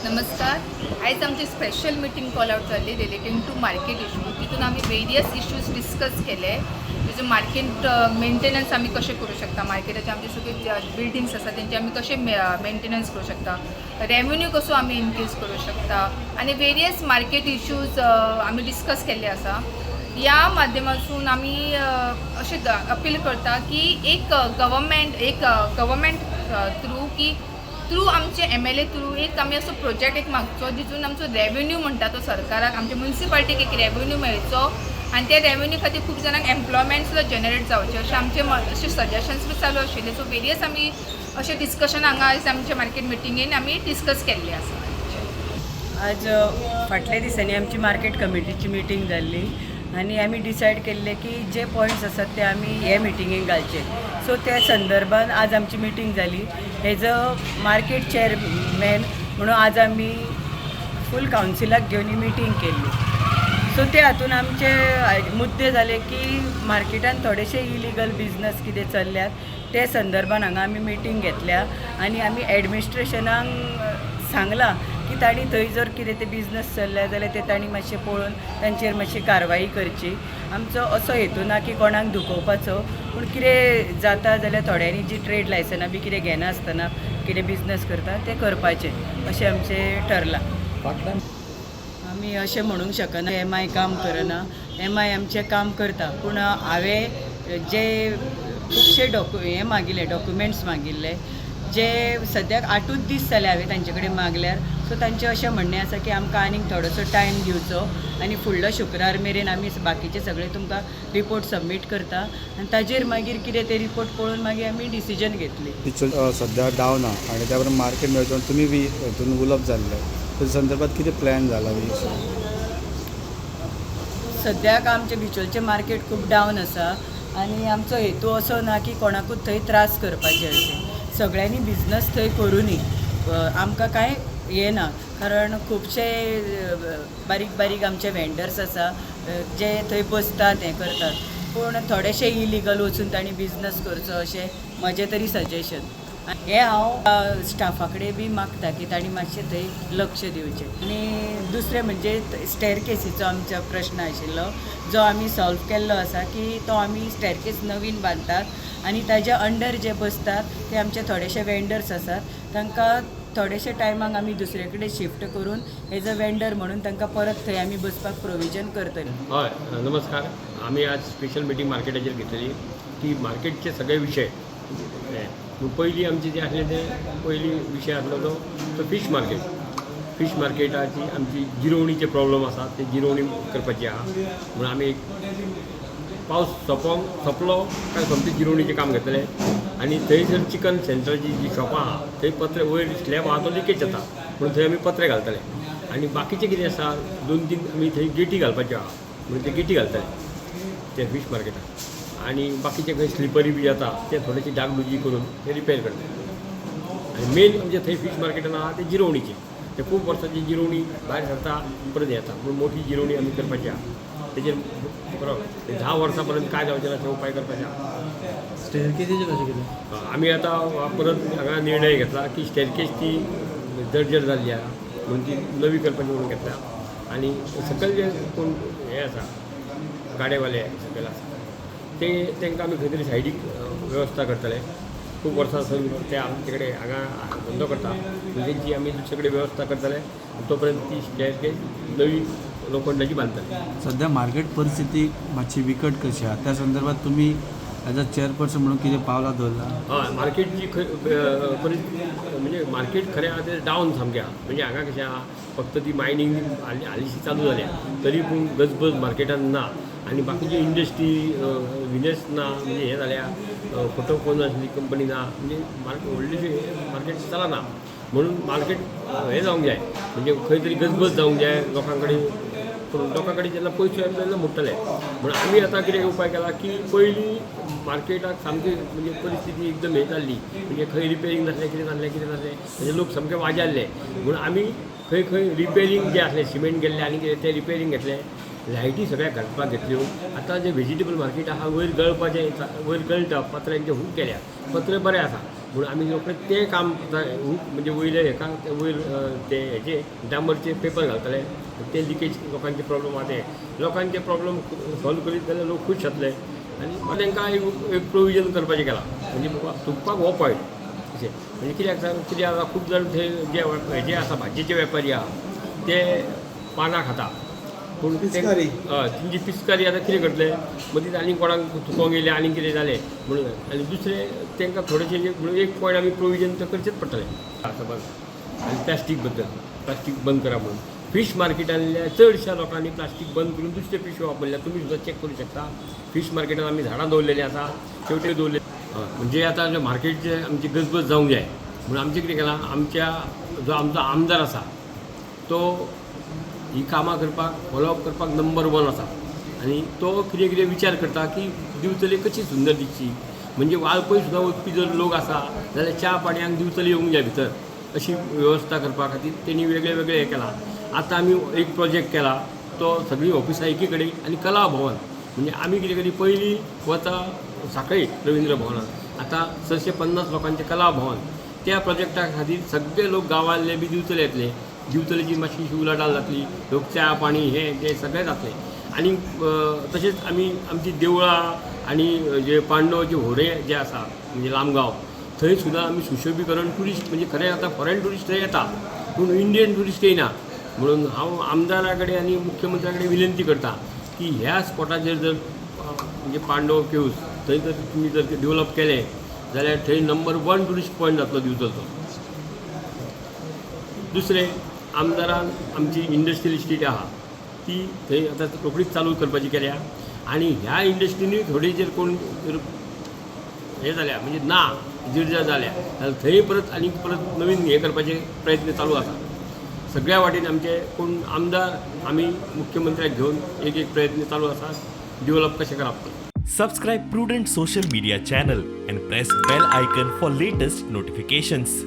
नमस्कार. आयज आमची स्पेशल मिटींग कॉल आउट जाल्ली रिलेटिंग टू मार्केट इशू. तितून आमी वेरियस इश्यूज डिस्कस केले. तेजे मार्केट मेंटेनन्स आमी कशें करूं शकता, मार्केटाचे आमचे सगळे बिल्डिंग्स आसा तेंचे आमी कशें मेंटेनन्स करूं शकता, रेव्हेन्यू कसो आमी इनक्रीज करूं शकता आनी वेरियस मार्केट इश्यूज आमी डिस्कस केल्ले आसा. या माध्यमातून आमी अशें अपील करता की एक गव्हर्मेंट थ्रू की थ्रू आमचे MLA थ्रू एक आमी असो प्रोजेक्ट एक मागचो जितून आमचो रेव्हेन्यू म्हणटा तो सरकाराक आमच्या म्युनिसिपालिटीक एक रेव्हेन्यू मेळचो आनी त्या रेव्हेन्यू खातीर खूब जाणांक एम्प्लॉयमेंट सुद्दां जनरेट जावचे अशें आमचे अशे सजेशन्स बी चालू आशिल्ले. सो वेरियस आमी अशें डिस्कशन हांगा आयज आमच्या मार्केट मिटिंगेन आमी डिस्कस केल्ले आसा. आज फाटल्या दिसांनी आमची मार्केट कमिटीची मिटींग जाल्ली आनी आमी डिसायड केल्ले की जे पॉयंट्स आसात ते आमी हे मिटिंगेक घालचे. सो त्या संदर्भान आज आमची मिटींग जाली. हेजो मार्केट चेअरमॅन म्हणून आज आमी फूल कावन्सिलाक घेवन ही मिटींग केल्ली. सो ते हातून आमचे मुद्दे जाले की मार्केटान थोडेशे इलिगल बिजनस कितें चल्ल्यात ते संदर्भान हांगा आमी मिटींग घेतल्या आनी आमी एडमिनिस्ट्रेशनाक सांगलां की तांणी थंय जर कितें ते बिजनस चल्ल्या जाल्यार ते तांणी मातशें पळोवन तांचेर मातशी कारवाई करची. आमचो असो हेतू ना की कोणाक दुखोवपाचो, पूण कितें जाता जाल्यार थोड्यांनी जी ट्रेड लायसनां बी कितें घेनासतना कितें बिजनस करता ते करपाचें अशें आमचें ठरलां. आमी अशें म्हणूंक शकना MI काम करना. MI आमचें काम करता, पूण हांवें जे खुबशे डॉक्युमेंट्स मागिल्ले जे सद्याक 8च दीस जाले हांवें तांचे कडेन मागल्यार. सो तांचें अशें म्हणणें आसा की आमकां आनीक थोडोसो टायम दिवचो आनी फुडलो शुक्रार मेरेन आमी बाकीचे सगळे तुमकां रिपोर्ट सबमीट करता आनी ताजेर मागीर कितें ते रिपोर्ट पळोवन मागीर आमी डिसिजन घेतली. सध्या डावन आहा आनी त्या बरोबर मार्केट मेळचो तुमी बी हितून उलप जाल्ले तेच्या संदर्भात कितें प्लॅन जाला बी? सद्याक आमचे बिचोलचें मार्केट खूब डावन आसा आनी आमचो हेतू असो ना की कोणाकूच थंय त्रास करपाचे अशें. सगळ्यांनी बिजनस थंय करुनी आमकां कांय हें ना, कारण खुबशे बारीक आमचे वेंडर्स आसा जे थंय बसतात हें करतात, पूण थोडेशे इलिगल वचून तांणी बिजनस करचो अशें म्हजें तरी सजेशन. हें हांव स्टाफा कडेन बी मागता की तांणी मातशें थंय लक्ष दिवचें. आनी दुसरें म्हणजे स्टेरकेसीचो आमचो प्रश्न आशिल्लो जो आमी सॉल्व केल्लो आसा की तो आमी स्टेरकेस नवीन बांदतात आनी ताज्या अंडर जे बसतात ते आमचे थोडेशे वेंडर्स आसात, तांकां थोडेशे टायमाक आमी दुसरे कडेन शिफ्ट करून एज अ वेंडर म्हणून तांकां परत थंय आमी बसपाक प्रोविजन करतली. हय, नमस्कार. आमी आज स्पेशल मिटींग मार्केटाचेर घेतली की मार्केटचे सगळे विशय पयलीं आमचे जे आसले ते पयलीं विशय आसलो तो फीश मार्केटाची आमची जिरोवणीचे प्रॉब्लम आसा ते जिरोवणी करपाची आहा म्हणून आमी एक पावस सोंपलो काय सोमतें जिरोवणीचें काम घेतलें आनी थंय जर चिकन सेंटराची जी शॉपां आहा थंय पत्रे वयर स्लॅब आहा तो लिकेज जाता म्हणून थंय आमी पत्रे घालतले आनी बाकीचें कितें आसा 2-3 आमी थंय गेटी घालपाच्यो आहा म्हणून ते गेटी घालतले ते फीश मार्केटाक आनी बाकीचे खंय स्लिपरी बी जाता ते थोडेशी डागडुजी करून ते रिपेर करता. आनी मेन म्हणजे थंय फीश मार्केटान आहा ते जिरोवणीचे ते खूब वर्सांची जिरोवणी भायर सरता परत येता म्हणून मोठी जिरोवणी आमी करपाची आहा. तेजेर बरोबर 10 वर्सां पर्यंत काय जावचें ना ते उपाय करपाचे आहा. स्टेरकेसीचे कशें कितें? आमी आतां परत हांगा निर्णय घेतला की स्टेरकेस ती जर्जर जाल्ली आहा म्हणून ती नवी करपाची म्हणून घेतल्या आनी सकयल जे कोण हे आसा गाडेवाले सकयल आसा तांकां आमी खंय तरी सायडीक वेवस्था करतले. खूब वर्सां ते आमचे कडेन हांगा धंदो करता तेंची आमी दुसरे कडेन वेवस्था करतले तोपर्यंत ती स्टेरकेस नवी लोखंडाची बांदतले. सध्या मार्केट परिस्थिती मातशी विकट कशी आहा त्या संदर्भात तुमी एज अ चेअरपर्सन म्हणून कितें पावलां दवरला? हय, मार्केटची परिस्थिती म्हणजे मार्केट खरें आहा तें डावन सामकें आहा. म्हणजे हांगा कशें आहा फक्त ती मायनींग हालींशी चालू जाल्या तरी पूण गजबज मार्केटान ना आनी बाकीची इंडस्ट्री बिजनस ना म्हणजे हें जाल्या फोटोकॉन आसली कंपनी ना म्हणजे व्हडलीशी मार्केट चलना म्हणून मार्केट हें जावंक जाय म्हणजे खंय तरी गजबज जावंक जाय लोकां कडेन जेन्ना पयशे येता तेन्ना मोडटले म्हणून आमी आतां कितें उपाय केला की पयलीं मार्केटाक सामकी म्हणजे परिस्थिती एकदम हे जाल्ली म्हणजे खंय रिपेरींग नासलें कितें नासलें म्हणजे लोक सामके वाजाल्ले म्हणून आमी खंय रिपेरींग जे आसलें सिमेंट गेल्लें आनी कितें तें रिपेरींग घेतलें. लायटी सगळ्याक घालपाक घेतल्यो. आतां जे व्हेजिटेबल मार्केट आहा वयर गळपाचें वयर गळटा पत्र्यांचे खूब केल्या पत्रे बरें आसा म्हणून आम्ही रोखडे ते काम म्हणजे वयले हेका ते वयर ते हेचे डांबरचे पेपर घालतले ते लिकेज लोकांचे प्रॉब्लेम आहा ते लोकांचे प्रॉब्लेम सॉल्व करीत जाल्यार लोक खूश जातले आनी तांकां एक प्रोविजन करपाचें केलां म्हणजे बाबा तुमपाक हो पॉयंट अशें म्हणजे कित्याक खूब जाण थंय जे हेजे आसा भाजयेचे वेपारी आहा ते पानां खाता पूण पिचकारी. तेंची पिचकारी आतां कितें करतले मदींच आनी कोणाक चुकोंक गेले आनी कितें जालें म्हणून आनी दुसरे तांकां थोडेशे म्हणून एक पॉयंट आमी प्रोविजन तर करचेंच पडटलें समज आनी प्लास्टीक बंद करा म्हणून फीश मार्केटांतल्या चडशा लोकांनी प्लास्टीक बंद करून दुसरे पिशव्यो वापरल्या तुमी सुद्दां चॅक करूं शकता फीश मार्केटांत आमी झाडां दवरलेलीं आसा शेवटे दवरले म्हणजे आतां मार्केटचे आमची गजबज जावंक जाय म्हणून आमचें कितें केलां आमच्या जो आमचो आमदार आसा तो ही कामां करपाक फॉलोअप करपाक नंबर 1 आसा आनी तो कितें विचार करता की दिवचली कशी सुंदर दिसची म्हणजे वाळपय सुद्दां वचपी जर लोक आसा जाल्यार च्या पाणयाक दिवचली येवंक जाय भितर अशी वेवस्था करपा खातीर तेणी वेगळे हें केलां आतां आमी एक प्रोजेक्ट केला तो सगळीं ऑफिसां एकी कडेन आनी कला भवन म्हणजे आमी कितें केली पयलीं वता सांखळी रविंद्र भवनात आतां 650 लोकांचें कला भवन त्या प्रोजेक्टा खातीर सगळे लोक गांवांतले बी दिवचले येतले दिवचलेची मातशी शिवलाडाल जातली लोक च्या पाणी हें तें सगळें जातलें आनी तशेंच आमी आमची देवळां आनी जे पांडवचे होरे जे आसा म्हणजे लामगांव थंय सुद्दां आमी सुशोभीकरण ट्युरिस्ट म्हणजे खरें आतां फॉरेन ट्युरिस्ट थंय येता पूण इंडियन ट्युरिस्ट येयना म्हणून हांव आमदारा कडेन आनी मुख्यमंत्र्या कडेन विनंती करता की ह्या स्पॉटाचेर जर म्हणजे पांडव केव्ज थंय जर तुमी जर डेवलप केलें जाल्यार थंय नंबर 1 ट्युरिस्ट पॉयंट जातलो दिवचलचो दुसरें आमदारान आमची इंडस्ट्रियल इस्टेट आहा ती थंय आतां रोखडीच चालू करपाची केल्या आनी ह्या इंडस्ट्रीनूय थोडी जर कोण हें जाल्या म्हणजे ना जिर्जा जाल्या जाल्यार थंय परत नवीन हें करपाचे प्रयत्न चालू आसा सगळ्या वाटेन आमचे कोण आमदार आमी मुख्यमंत्र्याक घेवन एक प्रयत्न चालू आसा डेवलप कशें करप Subscribe Prudent Social Media channel and press bell icon for latest notifications.